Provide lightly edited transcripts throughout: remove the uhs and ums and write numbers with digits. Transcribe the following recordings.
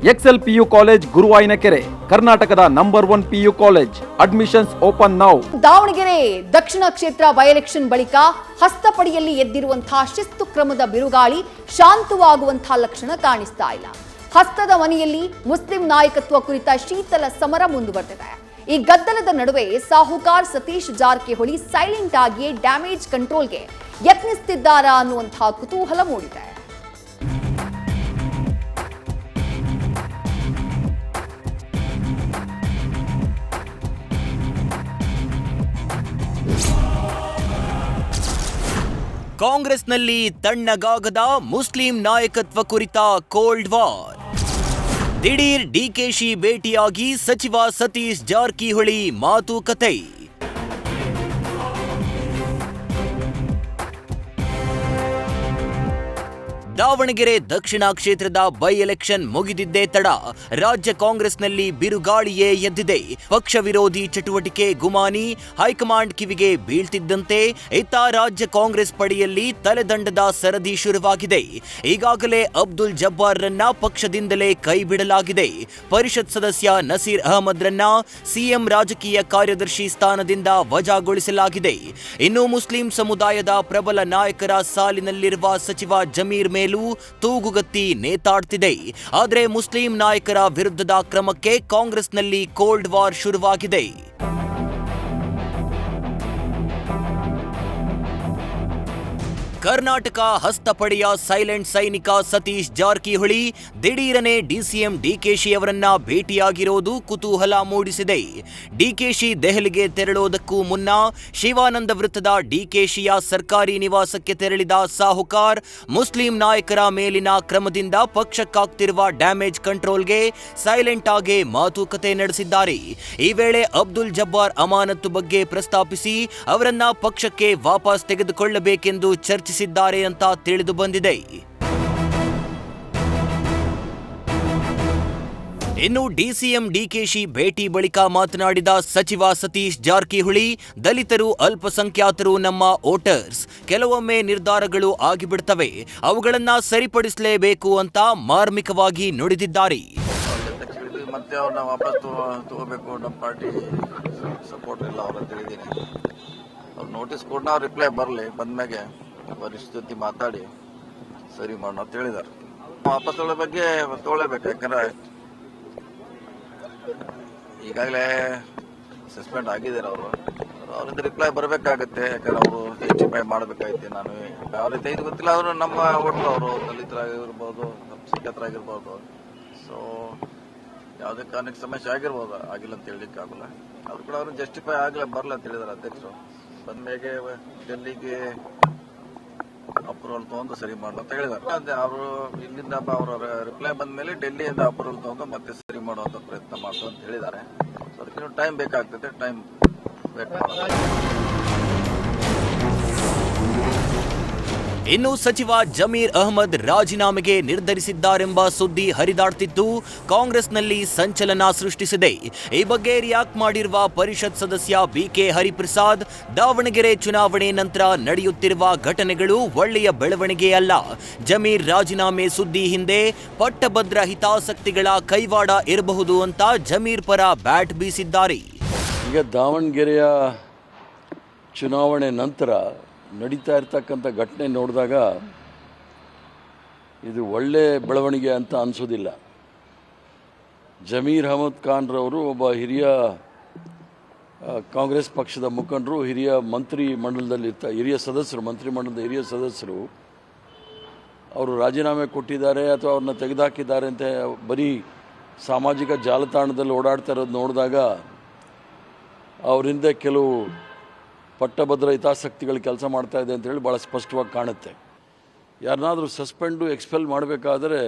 Excel PU college ಗುರುವಾಯಿನಕೆರೆ, ಕರ್ನಾಟಕದ number 1 PU college. Admissions open now. Davanagere ದಕ್ಷಿಣ ಕ್ಷೇತ್ರ by election ಬಳಿಕ ಹಸ್ತಪಡಿಯಲ್ಲಿ ಎದ್ದಿರುವಂತಹ ಶಿಸ್ತು ಕ್ರಮದ ಬಿರುಗಾಳಿ ಶಾಂತವಾಗುವಂತಹ ಲಕ್ಷಣ ಕಾಣಿಸ್ತಾ ಇಲ್ಲ. ಹಸ್ತದ ಮನೆಯಲ್ಲಿ ಮುಸ್ಲಿಂ ನಾಯಕತ್ವ ಕುರಿತ ಶೀತಲ ಸಮರ ಮುಂದುವರೆದಿದೆ. ಈ ಗದ್ದಲದ ನಡುವೆ ಸಾಹುಕಾರ್ ಸತೀಶ್ ಜಾರಕಿಹೊಳಿ ಸೈಲೆಂಟ್ ಆಗಿ ಡ್ಯಾಮೇಜ್ ಕಂಟ್ರೋಲ್ಗೆ ಯತ್ನಿಸುತ್ತಿದ್ದಾರಾ ಅನ್ನುವಂತಹ ಕುತೂಹಲ ಮೂಡಿದೆ. ಕಾಂಗ್ರೆಸ್ನಲ್ಲಿ ತಣ್ಣಗಾಗದ ಮುಸ್ಲಿಂ ನಾಯಕತ್ವ ಕುರಿತ ಕೋಲ್ಡ್ ವಾರ್. ದಿಢೀರ್ ಡಿಕೆಶಿ ಭೇಟಿಯಾಗಿ ಸಚಿವ ಸತೀಶ್ ಜಾರಕಿಹೊಳಿ ಮಾತುಕತೆ. ದಾವಣಗೆರೆ ದಕ್ಷಿಣ ಕ್ಷೇತ್ರದ ಬೈ ಎಲೆಕ್ಷನ್ ಮುಗಿದಿದ್ದೇ ತಡ ರಾಜ್ಯ ಕಾಂಗ್ರೆಸ್ನಲ್ಲಿ ಬಿರುಗಾಳಿಯೇ ಎದ್ದಿದೆ. ಪಕ್ಷ ವಿರೋಧಿ ಚಟುವಟಿಕೆ ಗುಮಾನಿ ಹೈಕಮಾಂಡ್ ಕಿವಿಗೆ ಬೀಳ್ತಿದ್ದಂತೆ ಇತ್ತ ರಾಜ್ಯ ಕಾಂಗ್ರೆಸ್ ಪಡೆಯಲ್ಲಿ ತಲೆದಂಡದ ಸರದಿ ಶುರುವಾಗಿದೆ. ಈಗಾಗಲೇ ಅಬ್ದುಲ್ ಜಬ್ಬಾರ್ರನ್ನ ಪಕ್ಷದಿಂದಲೇ ಕೈ ಬಿಡಲಾಗಿದೆ. ಪರಿಷತ್ ಸದಸ್ಯ ನಸೀರ್ ಅಹಮದ್ರನ್ನ ಸಿಎಂ ರಾಜಕೀಯ ಕಾರ್ಯದರ್ಶಿ ಸ್ಥಾನದಿಂದ ವಜಾಗೊಳಿಸಲಾಗಿದೆ. ಇನ್ನು ಮುಸ್ಲಿಂ ಸಮುದಾಯದ ಪ್ರಬಲ ನಾಯಕರ ಸಾಲಿನಲ್ಲಿರುವ ಸಚಿವ ಜಮೀರ್ ಮೇಲೂ ತೂಗುಗತ್ತಿ ನೇತಾಡ್ತಿದೆ. ಆದರೆ ಮುಸ್ಲಿಂ ನಾಯಕರ ವಿರುದ್ಧದ ಕ್ರಮಕ್ಕೆ ಕಾಂಗ್ರೆಸ್ನಲ್ಲಿ ಕೋಲ್ಡ್ ವಾರ್ ಶುರುವಾಗಿದೆ. ಕರ್ನಾಟಕ ಹಸ್ತಪಡೆಯ ಸೈಲೆಂಟ್ ಸೈನಿಕ ಸತೀಶ್ ಜಾರಕಿಹೊಳಿ ದಿಢೀರನೆ ಡಿಸಿಎಂ ಡಿಕೆಶಿ ಅವರನ್ನ ಭೇಟಿಯಾಗಿರೋದು ಕುತೂಹಲ ಮೂಡಿಸಿದೆ. ಡಿಕೆಶಿ ದೆಹಲಿಗೆ ತೆರಳೋದಕ್ಕೂ ಮುನ್ನ ಶಿವಾನಂದ ವೃತ್ತದ ಡಿಕೆಶಿಯ ಸರ್ಕಾರಿ ನಿವಾಸಕ್ಕೆ ತೆರಳಿದ ಸಾಹುಕಾರ್ ಮುಸ್ಲಿಂ ನಾಯಕರ ಮೇಲಿನ ಕ್ರಮದಿಂದ ಪಕ್ಷಕ್ಕಾಗ್ತಿರುವ ಡ್ಯಾಮೇಜ್ ಕಂಟ್ರೋಲ್ಗೆ ಸೈಲೆಂಟ್ ಆಗಿ ಮಾತುಕತೆ ನಡೆಸಿದ್ದಾರೆ. ಈ ವೇಳೆ ಅಬ್ದುಲ್ ಜಬ್ಬಾರ್ ಅಮಾನತು ಬಗ್ಗೆ ಪ್ರಸ್ತಾಪಿಸಿ ಅವರನ್ನ ಪಕ್ಷಕ್ಕೆ ವಾಪಸ್ ತೆಗೆದುಕೊಳ್ಳಬೇಕೆಂದು ಚರ್ಚಿಸಿದ್ದಾರೆ ಅಂತ ತಿಳಿದು ಬಂದಿದೆ. ಇನ್ನು ಡಿಸಿಎಂ ಡಿಕೆಶಿ ಭೇಟಿ ಬಳಿಕ ಮಾತನಾಡಿದ ಸಚಿವ ಸತೀಶ್ ಜಾರಕಿಹೊಳಿ, ದಲಿತರು ಅಲ್ಪಸಂಖ್ಯಾತರು ನಮ್ಮ ವೋಟರ್ಸ್. ಕೆಲವೊಮ್ಮೆ ನಿರ್ಧಾರಗಳು ಆಗಿಬಿಡ್ತವೆ, ಅವುಗಳನ್ನ ಸರಿಪಡಿಸಲೇಬೇಕು ಅಂತ ಮಾರ್ಮಿಕವಾಗಿ ನುಡಿದಿದ್ದಾರೆ. ಮತ್ತೆ ಅವ್ರನ್ನ ವಾಪಸ್ ತಗೋಬೇಕು, ನಮ್ಮ ಪಾರ್ಟಿ ಸಪೋರ್ಟ್ ಇಲ್ಲ ಅವ್ರ ತಿಳಿದೀನಿ. ಅವ್ರು ನೋಟಿಸ್ ಕೊಡ್ ನಾವು ರಿಪ್ಲೈ ಬರಲಿ, ಬಂದ್ಮ್ಯಾಗೆ ವರಿಷ್ಠ ಜೊತೆ ಮಾತಾಡಿ ಸರಿ ಮಾಡೋಣ ಅಂತ ಹೇಳಿದಾರೆ. ವಾಪಸ್ ತೊಗೊಳ್ಳೋ ಬಗ್ಗೆ ತೊಗೊಳ್ಳೇಬೇಕು, ಯಾಕಂದ್ರೆ ಈಗಾಗಲೇ ಸಸ್ಪೆಂಡ್ ಆಗಿದ್ದಾರೆ ಅವರು. ಅವರಿಂದ ರಿಪ್ಲೈ ಬರಬೇಕಾಗತ್ತೆ, ಯಾಕಂದ್ರೆ ಅವರು ಜಸ್ಟಿಫೈ ಮಾಡಬೇಕಾಗತ್ತೆ. ನಾನು ಯಾವ ರೀತಿ ಇದು ಗೊತ್ತಿಲ್ಲ, ಅವರು ನಮ್ಮ ಓಟ್ರು, ಅವರು ದಲಿತರಾಗಿರ್ಬೋದು, ಸಂಖ್ಯಾತರಾಗಿರ್ಬೋದು. ಸೊ ಯಾವುದೇ ಕಾರಣಕ್ಕೆ ಸಮಸ್ಯೆ ಆಗಿರ್ಬೋದು, ಆಗಿಲ್ಲ ಅಂತ ಹೇಳಲಿಕ್ಕೆ ಆಗಲ್ಲ. ಅವ್ರು ಕೂಡ ಅವ್ರನ್ನ ಜಸ್ಟಿಫೈ ಆಗಲ್ಲ ಬರಲ್ಲ ಅಂತ ಹೇಳಿದಾರೆ ಅಧ್ಯಕ್ಷರು. ಬಂದ್ಮೇಲೆ ಡೆಲ್ಲಿಗೆ ಅಪ್ರೂವಲ್ ತಗೊಂಡು ಸರಿ ಮಾಡಲು ಅಂತ ಹೇಳಿದ್ದಾರೆ. ಅವರು ಇಲ್ಲಿಂದ ಅವರ ರಿಪ್ಲೈ ಬಂದ ಮೇಲೆ ಡೆಲ್ಲಿಯಿಂದ ಅಪ್ರೂವಲ್ ತಗೊಂಡು ಮತ್ತೆ ಸರಿ ಮಾಡುವಂತ ಪ್ರಯತ್ನ ಮಾಡ್ತು ಅಂತ ಹೇಳಿದ್ದಾರೆ. ಅದಕ್ಕೆ ಟೈಮ್ ಬೇಕಾಗ್ತದೆ, ಟೈಮ್ ವೇಟ್ ಮಾಡೋದು. ಇನ್ನು ಸಚಿವ ಜಮೀರ್ ಅಹಮದ್ ರಾಜೀನಾಮೆಗೆ ನಿರ್ಧರಿಸಿದ್ದಾರೆಂಬ ಸುದ್ದಿ ಹರಿದಾಡ್ತಿದ್ದು ಕಾಂಗ್ರೆಸ್ನಲ್ಲಿ ಸಂಚಲನ ಸೃಷ್ಟಿಸಿದೆ. ಈ ಬಗ್ಗೆ ರಿಯಾಕ್ಟ್ ಮಾಡಿರುವ ಪರಿಷತ್ ಸದಸ್ಯ ಬಿಕೆ ಹರಿಪ್ರಸಾದ್, ದಾವಣಗೆರೆ ಚುನಾವಣೆ ನಂತರ ನಡೆಯುತ್ತಿರುವ ಘಟನೆಗಳು ಒಳ್ಳೆಯ ಬೆಳವಣಿಗೆಯಲ್ಲ. ಜಮೀರ್ ರಾಜೀನಾಮೆ ಸುದ್ದಿ ಹಿಂದೆ ಪಟ್ಟಭದ್ರ ಹಿತಾಸಕ್ತಿಗಳ ಕೈವಾಡ ಇರಬಹುದು ಅಂತ ಜಮೀರ್ ಪರ ಬ್ಯಾಟ್ ಬೀಸಿದ್ದಾರೆ. ಈಗ ದಾವಣಗೆರೆಯ ಚುನಾವಣೆ ನಂತರ ನಡೀತಾ ಇರ್ತಕ್ಕಂಥ ಘಟನೆ ನೋಡಿದಾಗ ಇದು ಒಳ್ಳೆ ಬೆಳವಣಿಗೆ ಅಂತ ಅನಿಸೋದಿಲ್ಲ. ಜಮೀರ್ ಅಹಮದ್ ಖಾನ್ರವರು ಒಬ್ಬ ಹಿರಿಯ ಕಾಂಗ್ರೆಸ್ ಪಕ್ಷದ ಮುಖಂಡರು, ಹಿರಿಯ ಮಂತ್ರಿ ಮಂಡಲದಲ್ಲಿ ಹಿರಿಯ ಸದಸ್ಯರು, ಮಂತ್ರಿಮಂಡಲದ ಹಿರಿಯ ಸದಸ್ಯರು. ಅವರು ರಾಜೀನಾಮೆ ಕೊಟ್ಟಿದ್ದಾರೆ ಅಥವಾ ಅವ್ರನ್ನ ತೆಗೆದುಹಾಕಿದ್ದಾರೆ ಅಂತ ಬರೀ ಸಾಮಾಜಿಕ ಜಾಲತಾಣದಲ್ಲಿ ಓಡಾಡ್ತಾ ಇರೋದು ನೋಡಿದಾಗ ಅವರಿಂದ ಕೆಲವು ಪಟ್ಟಭದ್ರ ಹಿತಾಸಕ್ತಿಗಳು ಕೆಲಸ ಮಾಡ್ತಾ ಇದೆ ಅಂತ ಹೇಳಿ ಭಾಳ ಸ್ಪಷ್ಟವಾಗಿ ಕಾಣುತ್ತೆ. ಯಾರನ್ನಾದರೂ ಸಸ್ಪೆಂಡು ಎಕ್ಸ್ಪೆಲ್ ಮಾಡಬೇಕಾದ್ರೆ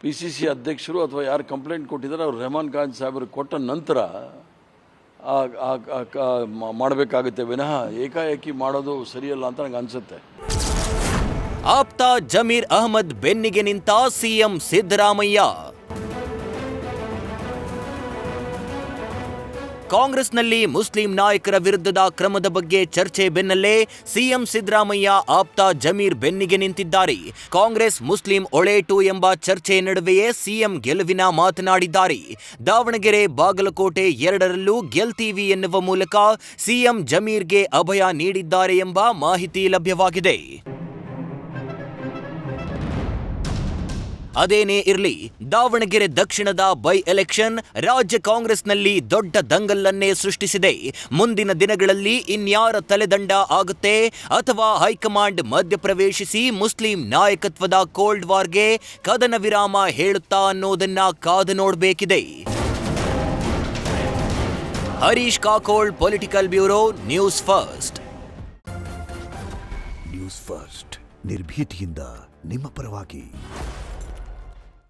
PCC ಅಧ್ಯಕ್ಷರು ಅಥವಾ ಯಾರು ಕಂಪ್ಲೇಂಟ್ ಕೊಟ್ಟಿದ್ದಾರೆ ಅವ್ರು ರೆಹಮಾನ್ ಖಾನ್ ಸಾಹೇಬರು ಕೊಟ್ಟ ನಂತರ ಮಾಡಬೇಕಾಗುತ್ತೆ ವಿನಃ ಏಕಾಏಕಿ ಮಾಡೋದು ಸರಿಯಲ್ಲ ಅಂತ ನನಗೆ ಅನಿಸುತ್ತೆ. ಆಪ್ತ ಜಮೀರ್ ಅಹಮದ್ ಬೆನ್ನಿಗೆ ನಿಂತ ಸಿಎಂ ಸಿದ್ದರಾಮಯ್ಯ. ಕಾಂಗ್ರೆಸ್ನಲ್ಲಿ ಮುಸ್ಲಿಂ ನಾಯಕರ ವಿರುದ್ಧದ ಕ್ರಮದ ಬಗ್ಗೆ ಚರ್ಚೆ ಬೆನ್ನಲ್ಲೇ ಸಿಎಂ ಸಿದ್ದರಾಮಯ್ಯ ಆಪ್ತ ಜಮೀರ್ ಬೆನ್ನಿಗೆ ನಿಂತಿದ್ದಾರೆ. ಕಾಂಗ್ರೆಸ್ ಮುಸ್ಲಿಂ ಒಳೇಟು ಎಂಬ ಚರ್ಚೆ ನಡುವೆಯೇ ಸಿಎಂ ಗೆಲುವಿನ ಮಾತನಾಡಿದ್ದಾರೆ. ದಾವಣಗೆರೆ, ಬಾಗಲಕೋಟೆ ಎರಡರಲ್ಲೂ ಗೆಲ್ತೀವಿ ಎನ್ನುವ ಮೂಲಕ ಸಿಎಂ ಜಮೀರ್ಗೆ ಅಭಯ ನೀಡಿದ್ದಾರೆ ಎಂಬ ಮಾಹಿತಿ ಲಭ್ಯವಾಗಿದೆ. ಅದೇನೇ ಇರಲಿ, ದಾವಣಗೆರೆ ದಕ್ಷಿಣದ ಬೈ ಎಲೆಕ್ಷನ್ ರಾಜ್ಯ ಕಾಂಗ್ರೆಸ್ನಲ್ಲಿ ದೊಡ್ಡ ದಂಗಲ್ಲನ್ನೇ ಸೃಷ್ಟಿಸಿದೆ. ಮುಂದಿನ ದಿನಗಳಲ್ಲಿ ಇನ್ಯಾರ ತಲೆದಂಡ ಆಗುತ್ತೆ ಅಥವಾ ಹೈಕಮಾಂಡ್ ಮಧ್ಯಪ್ರವೇಶಿಸಿ ಮುಸ್ಲಿಂ ನಾಯಕತ್ವದ ಕೋಲ್ಡ್ ವಾರ್ಗೆ ಕದನ ವಿರಾಮ ಹೇಳುತ್ತಾ ಅನ್ನೋದನ್ನ ಕಾದು ನೋಡಬೇಕಿದೆ. Harish Kakol, political bureau, news first. News first ನಿರ್ಭೀತಿಯಿಂದ ನಿಮ್ಮ ಪರವಾಗಿ.